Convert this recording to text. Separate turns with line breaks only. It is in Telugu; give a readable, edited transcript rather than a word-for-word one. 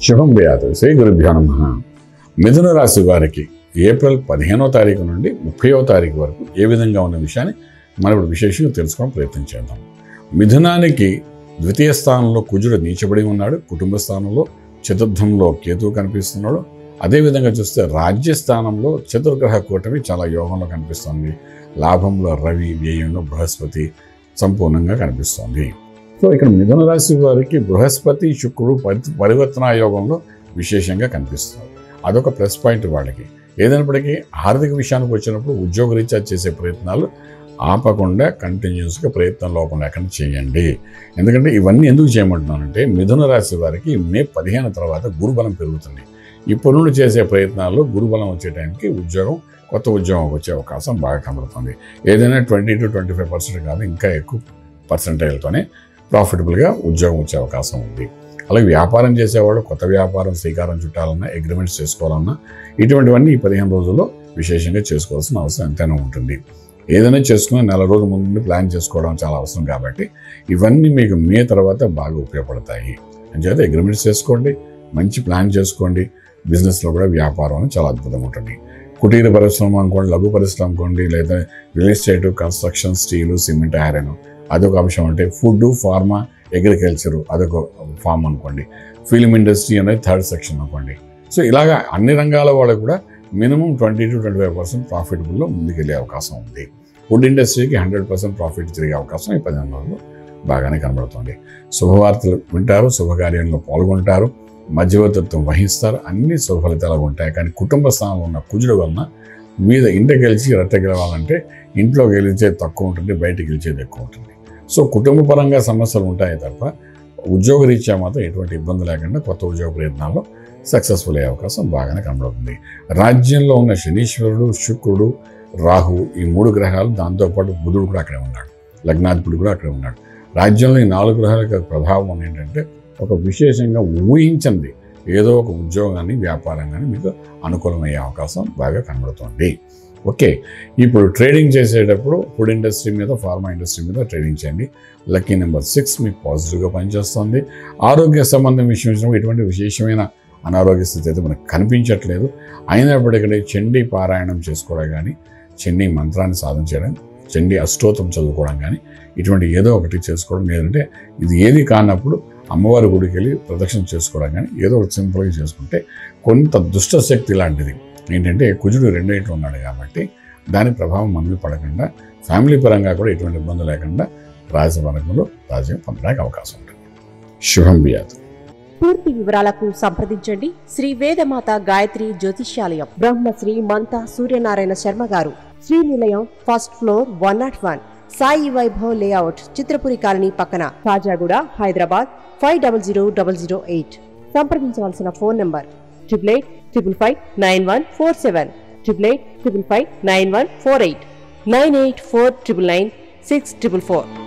శుభం వ్యాధి శ్రీ గురుభ్యో నమః. మిథున రాశి వారికి ఏప్రిల్ 15వ తారీఖు నుండి 30వ తారీఖు వరకు ఏ విధంగా ఉన్న విషయాన్ని మనం ఇప్పుడు విశేషంగా తెలుసుకోవడం ప్రయత్నం చేద్దాం. మిథునానికి ద్వితీయ స్థానంలో కుజుడు నీచబడి ఉన్నాడు. కుటుంబ స్థానంలో చతుర్థంలో కేతువు కనిపిస్తున్నాడు. అదేవిధంగా చూస్తే రాజ్యస్థానంలో చతుర్గ్రహ కూటమి చాలా యోగంలో కనిపిస్తుంది. లాభంలో రవి, వ్యయంలో బృహస్పతి సంపూర్ణంగా కనిపిస్తుంది. సో ఇక్కడ మిథున రాశి వారికి బృహస్పతి శుక్రుడు పరివర్తన యోగంలో విశేషంగా కనిపిస్తున్నారు. అదొక ప్లస్ పాయింట్ వాళ్ళకి. ఏదైనప్పటికీ ఆర్థిక విషయానికి వచ్చినప్పుడు ఉద్యోగరీత్యా చేసే ప్రయత్నాలు ఆపకుండా కంటిన్యూస్గా ప్రయత్నం లోపం లేకుండా చేయండి. ఎందుకంటే ఇవన్నీ ఎందుకు చేయమంటున్నానంటే మిథున రాశి వారికి మే 15 తర్వాత గురుబలం పెరుగుతుంది. ఇప్పటి నుండి చేసే ప్రయత్నాల్లో గురుబలం వచ్చే టైంకి కొత్త ఉద్యోగం వచ్చే అవకాశం బాగా కనబడుతుంది. ఏదైనా 20 to 25% కాదు, ఇంకా ఎక్కువ పర్సెంటేజ్తోనే ప్రాఫిటబుల్గా ఉద్యోగం వచ్చే అవకాశం ఉంది. అలాగే వ్యాపారం చేసేవాళ్ళు కొత్త వ్యాపారం శ్రీకారం చుట్టాలన్నా, అగ్రిమెంట్స్ చేసుకోవాలన్నా ఇటువంటివన్నీ ఈ 15 రోజుల్లో విశేషంగా చేసుకోవాల్సిన అవసరం ఎంతైనా ఉంటుంది. ఏదైనా చేసుకుని 4 రోజుల ముందు ప్లాన్ చేసుకోవడం చాలా అవసరం కాబట్టి ఇవన్నీ మీకు మే తర్వాత బాగా ఉపయోగపడతాయి. అంచేత అగ్రిమెంట్స్ చేసుకోండి, మంచి ప్లాన్ చేసుకోండి. బిజినెస్లో కూడా వ్యాపారం చాలా అద్భుతంగా ఉంటుంది. కుటీర పరిశ్రమ అనుకోండి, లఘు పరిశ్రమ అనుకోండి, లేదా real estate, construction, steel, cement, iron అదొక అంశం. అంటే ఫుడ్, ఫార్మా, అగ్రికల్చరు అదొక ఫార్మ్ అనుకోండి. ఫిల్మ్ ఇండస్ట్రీ అనేది 3rd సెక్షన్ అనుకోండి. సో ఇలాగా అన్ని రంగాల వాళ్ళకు కూడా మినిమం 20 to 25% ప్రాఫిటబుల్లో ముందుకెళ్ళే అవకాశం ఉంది. ఫుడ్ ఇండస్ట్రీకి 100% ప్రాఫిట్ తిరిగే అవకాశం ఈ 15 రోజుల్లో బాగానే కనబడుతుంది. శుభవార్తలు వింటారు, శుభకార్యంలో పాల్గొంటారు, మధ్యవర్తిత్వం వహిస్తారు, అన్ని శుభ ఫలితాలు ఉంటాయి. కానీ కుటుంబ స్థానంలో ఉన్న కుజుడు వలన మీద ఇంట గెలిచి రట్ట గెలవాలంటే ఇంట్లో గెలిచేది తక్కువ ఉంటుంది, బయట గెలిచేది ఎక్కువ ఉంటుంది. సో కుటుంబ పరంగా సమస్యలు ఉంటాయి తప్ప ఉద్యోగ రీత్యా మాత్రం ఎటువంటి ఇబ్బంది లేకుండా కొత్త ఉద్యోగ ప్రయత్నాల్లో సక్సెస్ఫుల్ అయ్యే అవకాశం బాగానే కనబడుతుంది. రాజ్యంలో ఉన్న శనీశ్వరుడు, శుక్రుడు, రాహు ఈ 3 గ్రహాలు, దాంతోపాటు బుధుడు కూడా అక్కడే ఉన్నాడు, లగ్నాధిపతి కూడా అక్కడే ఉన్నాడు. రాజ్యంలో ఈ 4 గ్రహాల యొక్క ప్రభావం ఏంటంటే ఒక విశేషంగా ఊహించింది ఏదో ఒక ఉద్యోగాన్ని, వ్యాపారం కానీ మీకు అనుకూలమయ్యే అవకాశం బాగా కనబడుతుంది. ఓకే, ఇప్పుడు ట్రేడింగ్ చేసేటప్పుడు ఫుడ్ ఇండస్ట్రీ మీద, ఫార్మా ఇండస్ట్రీ మీద ట్రేడింగ్ చేయండి. లక్కీ నెంబర్ 6 మీకు పాజిటివ్గా పనిచేస్తుంది. ఆరోగ్య సంబంధం విషయం వచ్చినప్పుడు ఎటువంటి విశేషమైన అనారోగ్య స్థితి అయితే మనకు కనిపించట్లేదు. అయినప్పటికీ చండీ పారాయణం చేసుకోవడం కానీ, చండీ మంత్రాన్ని సాధన చేయడం, చండీ అష్టోత్తరం చదువుకోవడం కానీ ఇటువంటి ఏదో ఒకటి చేసుకోవడం, లేదంటే ఇది ఏది కానప్పుడు అమ్మవారి గుడికి వెళ్ళి ప్రదక్షిణ చేసుకోవడం కానీ ఏదో ఒకటి సింపుల్గా చేసుకుంటే కొంత దుష్టశక్తి లాంటిది ఏంటంటే కుజుడు 2వ ఇంట్లో ఉన్నాడు కాబట్టి దాని ప్రభావం మన మీద పడకుండా ఫ్యామిలీ పరంగా కూడా ఎటువంటి ఇబ్బంది లేకుండా రాజమార్గంలో రాజ్యం పొందడానికి అవకాశం ఉంటుంది. శుభం వ్యాధి.
పూర్తి వివరాలకు సంప్రదించండి శ్రీ వేదమాత గాయత్రి జ్యోతిష్యాలయం, బ్రహ్మశ్రీ మంతా సూర్యనారాయణ శర్మ గారు, Srinilayam, 1st floor, 101, Sai Vaibhav layout, Chitrapuri colony పక్కన, కాజాగూడ, హైదరాబాద్ 500008. సంప్రదించవలసిన ఫోన్ నంబర్ 8855559147, 8855559148, 9849996644.